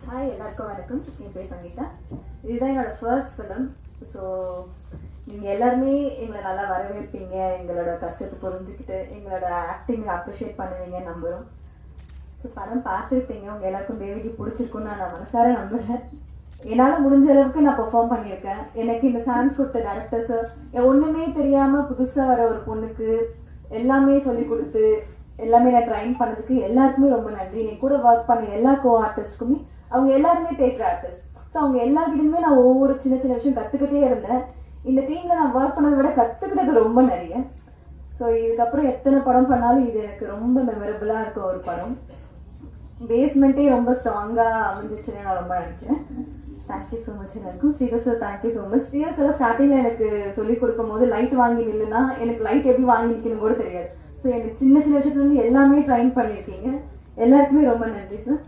Hi எல்லாருக்கும் வணக்கம். என் பேர் சங்கீதா. இதுதான் என்னோட ஃபர்ஸ்ட் ஃபிலிம். ஸோ நீங்கள் எல்லாருமே எங்களை நல்லா வரவேற்பீங்க, எங்களோட கஷ்டத்தை புரிஞ்சுக்கிட்டு எங்களோட ஆக்டிங்கை அப்ரிஷியேட் பண்ணுவீங்கன்னு நம்புகிறோம். ஸோ படம் பார்த்துருப்பீங்க, உங்கள் எல்லாருக்கும் தேவிக்கு பிடிச்சிருக்குன்னு நான் மனசார நம்புகிறேன். என்னால் முடிஞ்ச அளவுக்கு நான் பெர்ஃபார்ம் பண்ணியிருக்கேன். எனக்கு இந்த சான்ஸ் கொடுத்த டேரக்டர்ஸு ஒன்றுமே தெரியாமல் புதுசாக வர ஒரு பொண்ணுக்கு எல்லாமே சொல்லி கொடுத்து எல்லாமே நான் ட்ரைன் பண்ணதுக்கு எல்லாருக்குமே ரொம்ப நன்றி. என் கூட ஒர்க் பண்ண எல்லா ஆர்டிஸ்ட்டுக்குமே, அவங்க எல்லாருமே தேட்டர் ஆர்டிஸ்ட். ஸோ அவங்க எல்லாருக்கிட்டையுமே நான் ஒவ்வொரு சின்ன சின்ன விஷயம் கற்றுக்கிட்டே இருந்தேன். இந்த டீமில் நான் ஒர்க் பண்ணதை விட கற்றுக்கிட்டது ரொம்ப நிறைய. ஸோ இதுக்கப்புறம் எத்தனை படம் பண்ணாலும் இது எனக்கு ரொம்ப மெமரபுளாக இருக்க ஒரு படம். பேஸ்மெண்ட்டே ரொம்ப ஸ்ட்ராங்காக அமைஞ்சிச்சுன்னு நான் ரொம்ப நினைக்கிறேன். தேங்க்யூ ஸோ மச் எல்லாருக்கும். Sridhar sir thank you so much. Sridhar sir ஸ்டார்டிங்கில் எனக்கு சொல்லிக் கொடுக்கும் போது லைட் வாங்கி நில்லுன்னா எனக்கு லைட் எப்படி வாங்கி நிற்கணும் கூட தெரியாது. ஸோ எனக்கு சின்ன சின்ன விஷயத்துலேருந்து எல்லாமே ட்ரைன் பண்ணியிருக்கீங்க. எல்லாருக்குமே ரொம்ப நன்றி சார்.